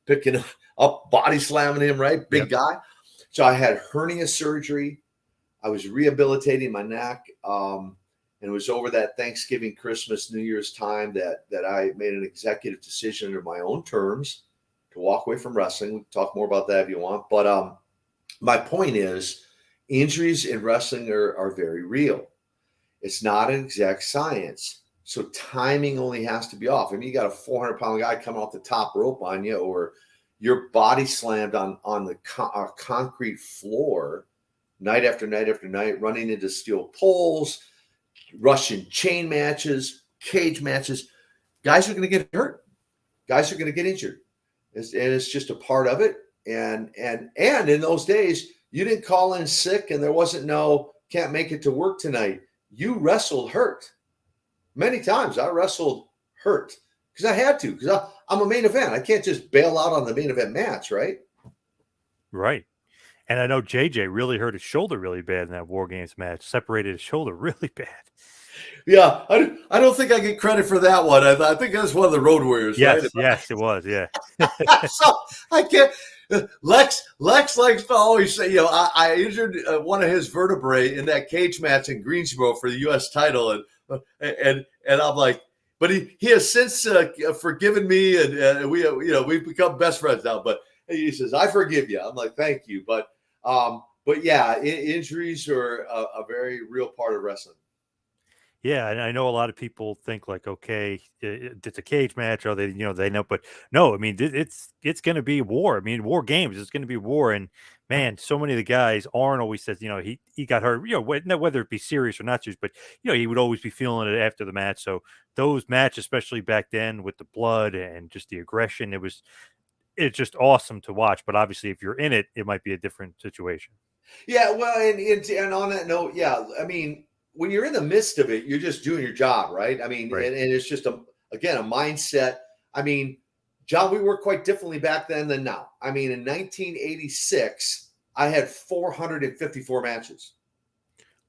B: picking up, body slamming him, right? Big guy. So I had hernia surgery. I was rehabilitating my neck. And it was over that Thanksgiving, Christmas, New Year's time that I made an executive decision under my own terms to walk away from wrestling. We can talk more about that if you want. But my point is, injuries in wrestling are very real. It's not an exact science. So timing only has to be off. I mean, you got a 400-pound guy coming off the top rope on you, or your body slammed on the concrete floor night after night after night, running into steel poles, Russian chain matches, cage matches. Guys are going to get hurt. Guys are going to get injured. And it's just a part of it. And in those days, you didn't call in sick and there wasn't no can't make it to work tonight. You wrestled hurt. Many times I wrestled hurt because I had to, because I'm a main event. I can't just bail out on the main event match, right?
C: Right. And I know JJ really hurt his shoulder really bad in that War Games match, separated his shoulder really bad.
B: Yeah, I don't think I get credit for that one. I think that's one of the Road Warriors,
C: yes,
B: right?
C: Yes, it was, yeah.
B: So I can't. Lex likes to always say, I injured one of his vertebrae in that cage match in Greensboro for the U.S. title, and I'm like, but he has since forgiven me, and we've become best friends now. But he says, I forgive you. I'm like, thank you. But yeah, injuries are a very real part of wrestling.
C: Yeah, and I know a lot of people think like, okay, it's a cage match, or they know, but no, I mean, it's going to be war. I mean, War Games, it's going to be war, and man, so many of the guys. Arn always says, he got hurt, whether it be serious or not serious, but he would always be feeling it after the match. So those matches, especially back then with the blood and just the aggression, it's just awesome to watch. But obviously, if you're in it, it might be a different situation.
B: Yeah, well, and on that note, yeah, I mean, when you're in the midst of it, you're just doing your job, right? I mean,
C: Right.
B: and it's just a mindset. I mean, John, we worked quite differently back then than now. I mean, in 1986, I had 454 matches.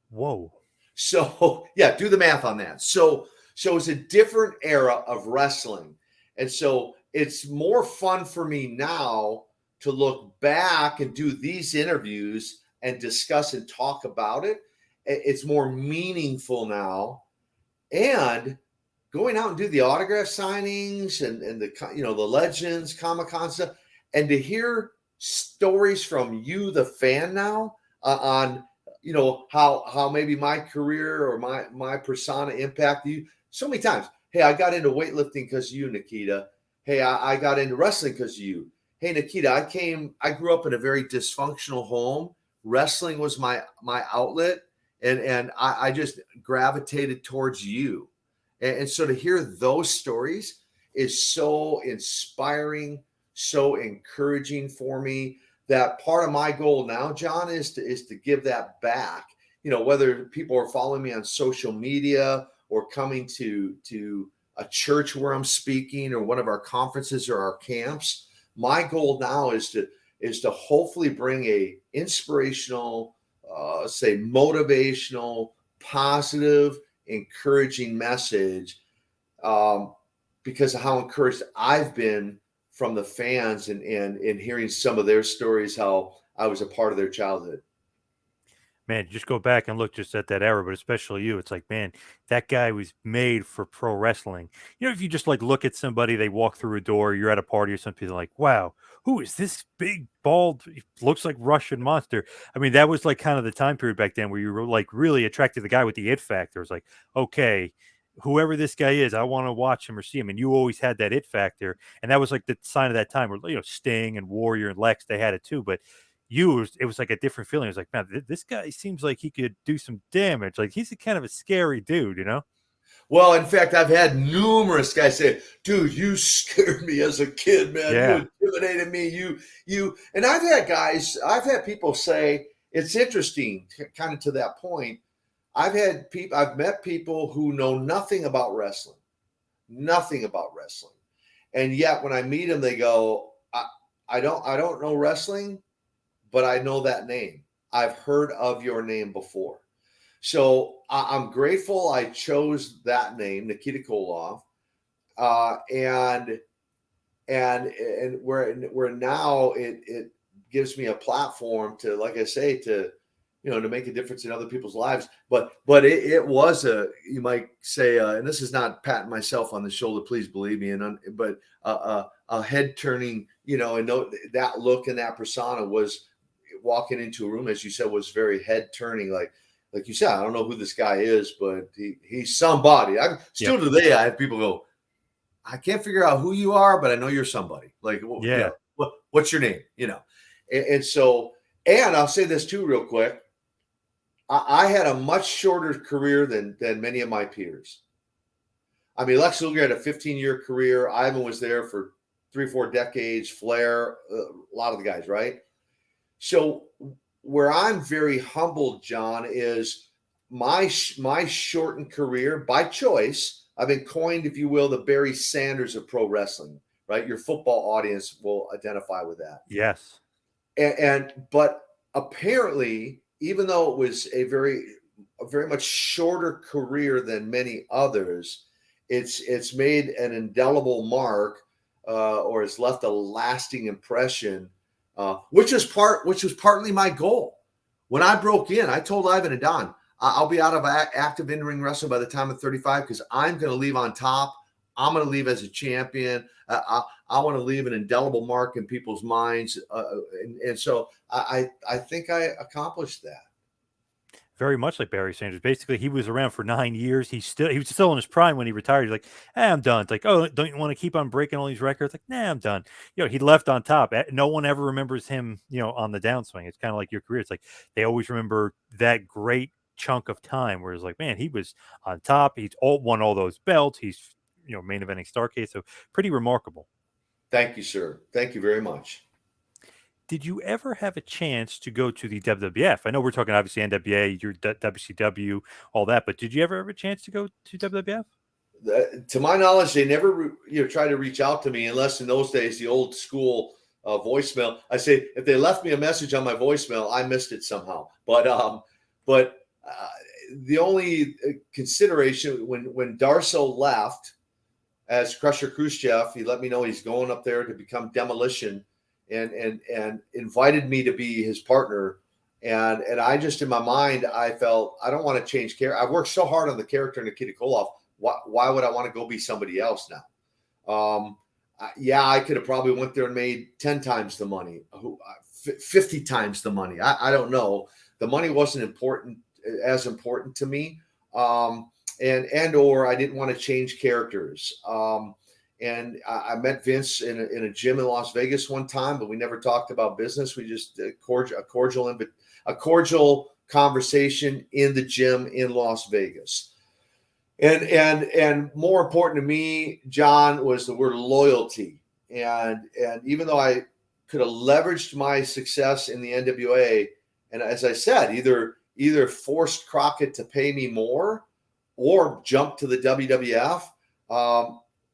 C: Whoa.
B: So yeah, do the math on that. So it's a different era of wrestling. And so it's more fun for me now to look back and do these interviews and discuss and talk about it. It's more meaningful now. And going out and do the autograph signings and the legends, Comic-Con stuff, and to hear stories from you, the fan now, on how maybe my career or my persona impacted you so many times. Hey, I got into weightlifting because of you, Nikita. Hey, I got into wrestling because of you. Hey, Nikita, I grew up in a very dysfunctional home. Wrestling was my outlet. And I just gravitated towards you. And so to hear those stories is so inspiring, so encouraging for me, that part of my goal now, John, is to give that back. Whether people are following me on social media or coming to a church where I'm speaking or one of our conferences or our camps, my goal now is to hopefully bring a inspirational, say motivational, positive, encouraging message, because of how encouraged I've been from the fans and hearing some of their stories, how I was a part of their childhood.
C: Man, just go back and look just at that era, but especially you. It's like, man, that guy was made for pro wrestling. If you just like look at somebody, they walk through a door, you're at a party or something, like, wow, who is this big, bald, looks like Russian monster? I mean, that was like kind of the time period back then where you were like really attracted to the guy with the it factor. It's like, okay, whoever this guy is, I want to watch him or see him. And you always had that it factor. And that was like the sign of that time where, Sting and Warrior and Lex, they had it too. But it was like a different feeling. It was like, man, this guy seems like he could do some damage. Like he's kind of a scary dude,
B: Well, in fact, I've had numerous guys say, dude, you scared me as a kid, man.
C: Yeah.
B: You intimidated me. You, and I've had people say, it's interesting, kind of to that point. I've met people who know nothing about wrestling. And yet when I meet them, they go, I don't know wrestling, but I know that name. I've heard of your name before. So I'm grateful I chose that name, Nikita Koloff. And where now it gives me a platform to, like I say, to make a difference in other people's lives. But it was you might say, and this is not patting myself on the shoulder, please believe me, but a head turning, and that look and that persona was walking into a room, as you said, was very head turning. Like you said, I don't know who this guy is, but he's somebody. Today, I have people go, I can't figure out who you are, but I know you're somebody. Like,
C: yeah.
B: what's your name? You know, and so, and I'll say this too, real quick. I had a much shorter career than many of my peers. I mean, Lex Luger had a 15-year career. Ivan was there for 3 or 4 decades. Flair, a lot of the guys, right? So where I'm very humbled, John, is my shortened career by choice. I've been coined, if you will, the Barry Sanders of pro wrestling, right? Your football audience will identify with that.
C: Yes.
B: But apparently, even though it was a very much shorter career than many others, it's made an indelible mark, or has left a lasting impression, which was partly my goal. When I broke in, I told Ivan and Don, I'll be out of active in-ring wrestling by the time of 35 because I'm going to leave on top. I'm going to leave as a champion. I want to leave an indelible mark in people's minds, and so I think I accomplished that.
C: Very much like Barry Sanders. Basically, he was around for 9 years. He was still in his prime when he retired. He's like, I'm done. It's like, oh, don't you want to keep on breaking all these records? Like, nah, I'm done. He left on top. No one ever remembers him, on the downswing. It's kind of like your career. It's like they always remember that great chunk of time where it's like, man, he was on top. He's won all those belts. He's, main eventing Starcade. So pretty remarkable.
B: Thank you, sir. Thank you very much.
C: Did you ever have a chance to go to the WWF? I know we're talking obviously NWA, your WCW, all that, but did you ever have a chance to go to WWF?
B: To my knowledge, they never try to reach out to me unless in those days, the old school voicemail. I say if they left me a message on my voicemail, I missed it somehow. But the only consideration when Darso left as Crusher Khrushchev, he let me know he's going up there to become Demolition. And invited me to be his partner. And I just, in my mind, I felt I don't want to change character. I've worked so hard on the character Nikita Koloff. Why would I want to go be somebody else now? I could have probably went there and made 10 times the money, 50 times the money. I don't know. The money wasn't as important to me. Or I didn't want to change characters. And I met Vince in a gym in Las Vegas one time, but we never talked about business. We just a cordial conversation in the gym in Las Vegas. And more important to me, John, was the word loyalty. And even though I could have leveraged my success in the NWA, and as I said, either forced Crockett to pay me more or jump to the WWF.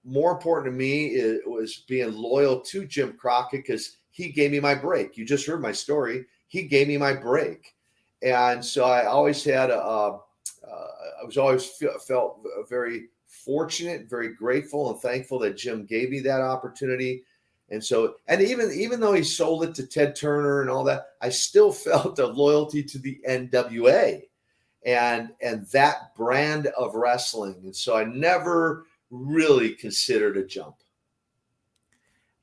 B: More important to me was being loyal to Jim Crockett because he gave me my break. You just heard my story. He gave me my break. And so I always had felt very fortunate, very grateful and thankful that Jim gave me that opportunity. And so, and even though he sold it to Ted Turner and all that, I still felt a loyalty to the NWA and that brand of wrestling. And so I never really considered a jump.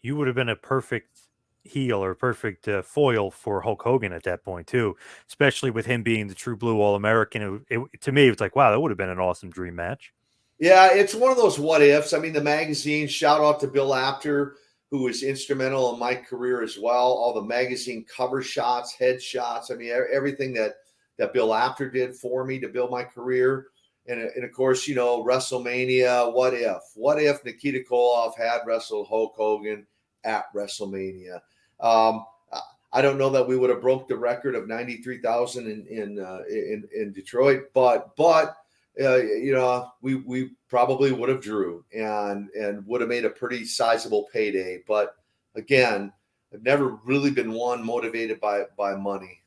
C: You would have been a perfect heel or perfect foil for Hulk Hogan at that point too, especially with him being the true blue All-American. To me, it's like, wow, that would have been an awesome dream match.
B: Yeah, it's one of those what ifs. I mean, the magazine, shout out to Bill Apter, who was instrumental in my career as well. All the magazine cover shots, head shots. I mean, everything that Bill Apter did for me to build my career. And of course, WrestleMania, what if? What if Nikita Koloff had wrestled Hulk Hogan at WrestleMania? I don't know that we would have broke the record of 93,000 in Detroit, but we probably would have drew and would have made a pretty sizable payday. But again, I've never really been one motivated by money.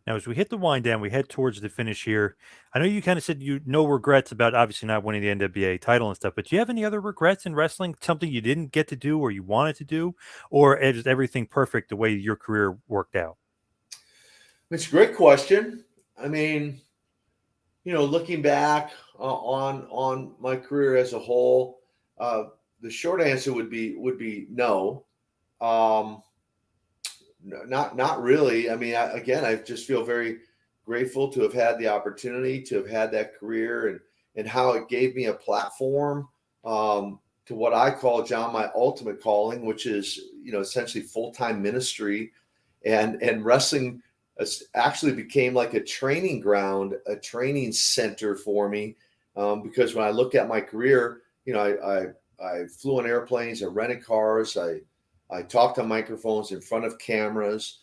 C: Now, as we hit the wind down, we head towards the finish here. I know you kind of said no regrets about obviously not winning the NWA title and stuff, but do you have any other regrets in wrestling? Something you didn't get to do or you wanted to do, or is everything perfect the way your career worked out?
B: It's a great question. I mean, looking back on my career as a whole, the short answer would be no. Not really. I mean, I just feel very grateful to have had the opportunity to have had that career and how it gave me a platform to what I call, John, my ultimate calling, which is, essentially full-time ministry, and wrestling actually became like a training ground, a training center for me. Because when I look at my career, I flew on airplanes, I rented cars, I talked on microphones in front of cameras,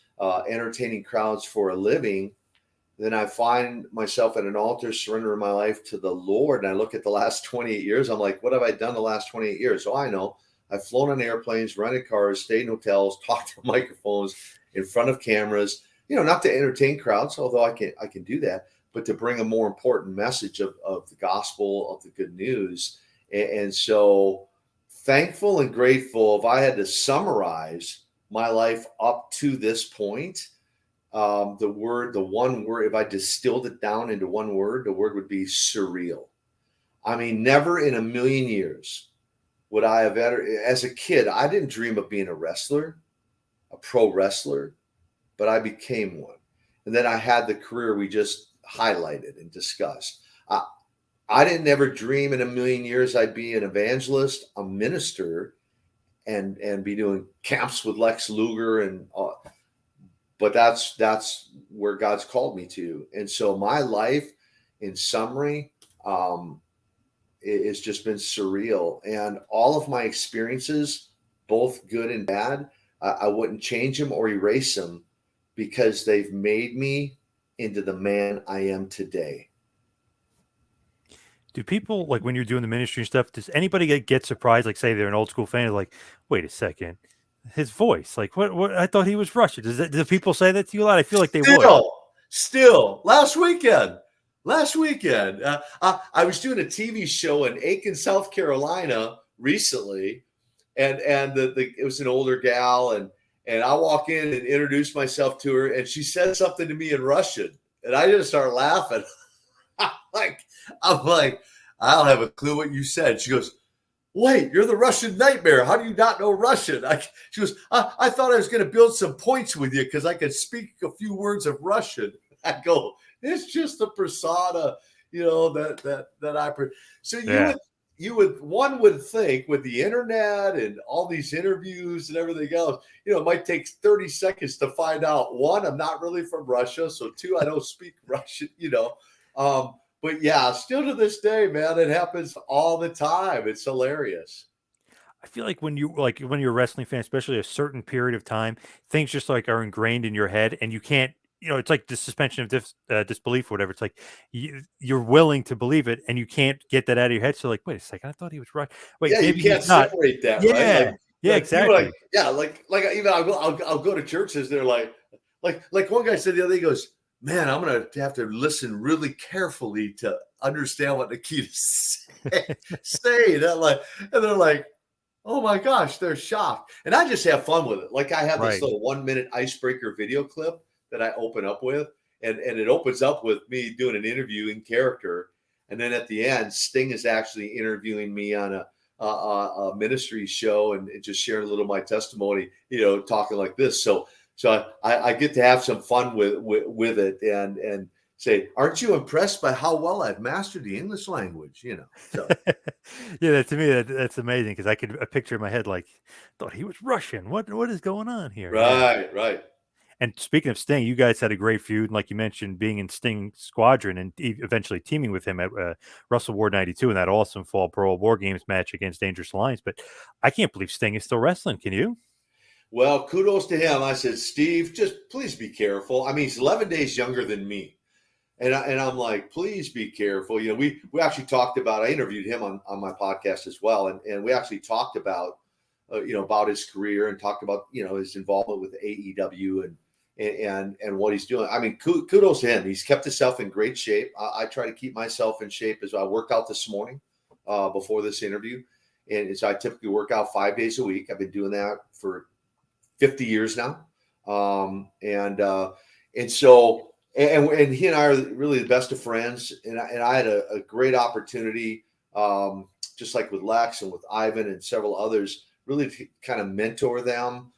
B: entertaining crowds for a living. Then I find myself at an altar, surrendering my life to the Lord. And I look at the last 28 years. I'm like, what have I done the last 28 years? So I know I've flown on airplanes, rented cars, stayed in hotels, talked on microphones in front of cameras, not to entertain crowds, although I can do that, but to bring a more important message of the gospel, of the good news. And so thankful and grateful. If I had to summarize my life up to this point, the one word, if I distilled it down into one word, the word would be surreal. I mean, never in a million years would I have ever, as a kid, I didn't dream of being a wrestler, a pro wrestler, but I became one. And then I had the career we just highlighted and discussed. I didn't ever dream in a million years I'd be an evangelist, a minister, and be doing camps with Lex Luger but that's where God's called me to. And so my life, in summary, it's just been surreal. And all of my experiences, both good and bad, I wouldn't change them or erase them, because they've made me into the man I am today.
C: Do people, like, when you're doing the ministry and stuff, does anybody get surprised, like say they're an old school fan, like, wait a second, his voice, like what I thought he was Russian. Do people say that to you a lot? I feel like they would.
B: Still, last weekend, I was doing a TV show in Aiken, South Carolina recently, and it was an older gal, and I walk in and introduce myself to her, and she said something to me in Russian, and I just start laughing. I'm like, I don't have a clue what you said. She goes, wait, you're the Russian nightmare. How do you not know Russian? She goes, I thought I was going to build some points with you because I could speak a few words of Russian. I go, it's just a persona, that I. So one would think with the internet and all these interviews and everything else, it might take 30 seconds to find out, one, I'm not really from Russia. So two, I don't speak Russian, But yeah, still to this day, man, it happens all the time. It's hilarious.
C: I feel like when you're a wrestling fan, especially a certain period of time, things just like are ingrained in your head, and you can't. It's like the suspension of disbelief or whatever. It's like you're willing to believe it, and you can't get that out of your head. So like, wait a second, I thought he was right. Wait,
B: yeah,
C: maybe
B: you can't
C: he's not.
B: separate that,
C: Yeah,
B: right?
C: yeah, exactly.
B: Like even I'll go to churches. They're like one guy said the other day, he goes, man, I'm going to have to listen really carefully to understand what Nikita say. And they're like, oh my gosh, they're shocked. And I just have fun with it. Like I have this little 1 minute icebreaker video clip that I open up with, and it opens up with me doing an interview in character. And then at the end, Sting is actually interviewing me on a ministry show and just sharing a little of my testimony, talking like this. So I get to have some fun with it and say, aren't you impressed by how well I've mastered the English language? So
C: yeah, to me that's amazing, because I could picture in my head, like, thought he was Russian. What is going on here?
B: Right.
C: And speaking of Sting, you guys had a great feud, and like you mentioned, being in Sting Squadron and eventually teaming with him at Wrestle War 92 in that awesome Fall Pro War Games match against Dangerous Alliance. But I can't believe Sting is still wrestling. Can you?
B: Well, kudos to him. I said, Steve, just please be careful. I mean, he's 11 days younger than me. And I'm like, please be careful. We actually talked about, I interviewed him on my podcast as well. And we actually talked about, about his career and talked about, his involvement with AEW and what he's doing. I mean, kudos to him. He's kept himself in great shape. I try to keep myself in shape as well. I worked out this morning before this interview. And so I typically work out 5 days a week. I've been doing that for 50 years now. And so he and I are really the best of friends. And I had a great opportunity, just like with Lex and with Ivan and several others, really to kind of mentor them.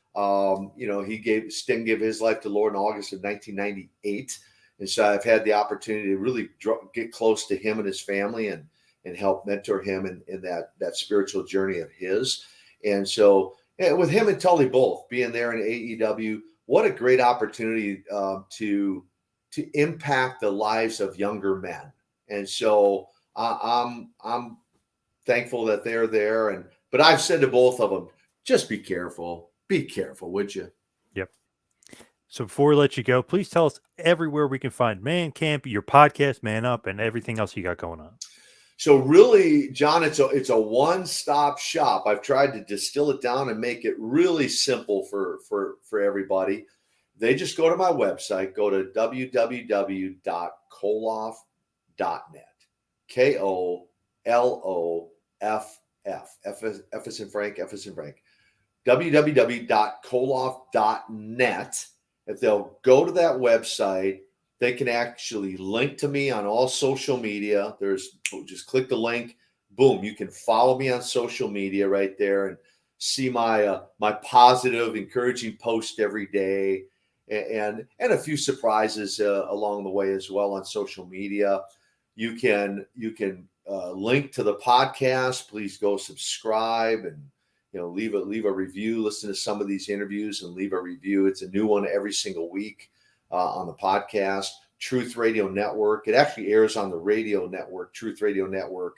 B: Sting gave his life to the Lord in August of 1998. And so I've had the opportunity to really get close to him and his family and and help mentor him in that spiritual journey of his. And so with him and Tully both being there in AEW, what a great opportunity to impact the lives of younger men. And so I'm thankful that they're there. But I've said to both of them, just be careful, would you?
C: Yep. So before we let you go, please tell us everywhere we can find Man Camp, your podcast, Man Up, and everything else you got going on.
B: So really, John, it's a one-stop shop. I've tried to distill it down and make it really simple for everybody. They just go to my website, go to www.koloff.net. KOLOFF. F as in Frank, F as in Frank. www.koloff.net. If they'll go to that website, they can actually link to me on all social media. Just click the link, boom, you can follow me on social media right there and see my positive, encouraging post every day, and a few surprises along the way as well on social media. You can link to the podcast. Please go subscribe and leave a review. Listen to some of these interviews and leave a review. It's a new one every single week on the podcast. Truth Radio Network. It actually airs on the radio network, Truth Radio Network.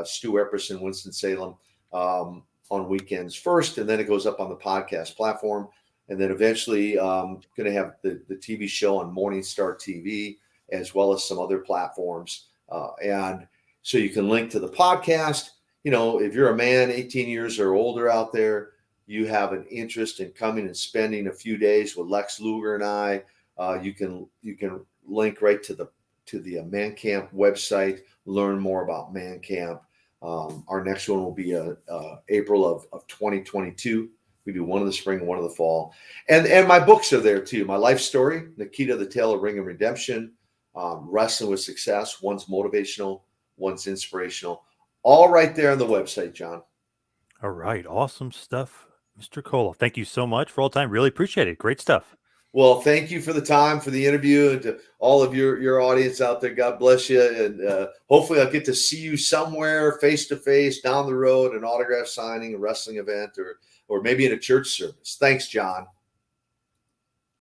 B: Stu Epperson, Winston-Salem, on weekends first, and then it goes up on the podcast platform. And then eventually going to have the TV show on Morningstar TV, as well as some other platforms. And so you can link to the podcast. If you're a man 18 years or older out there, you have an interest in coming and spending a few days with Lex Luger and I, you can link right to the Man Camp website, learn more about Man Camp. Our next one will be April of 2022. We do one in the spring, one in the fall. And my books are there too. My life story, Nikita, the Tale of Ring and Redemption, Wrestling with Success. One's motivational, one's inspirational. All right there on the website, John.
C: All right. Awesome stuff, Mr. Koloff. Thank you so much for all the time. Really appreciate it. Great stuff.
B: Well, thank you for the time, for the interview, and to all of your audience out there. God bless you. And hopefully I'll get to see you somewhere face-to-face down the road, an autograph signing, a wrestling event, or maybe in a church service. Thanks, John.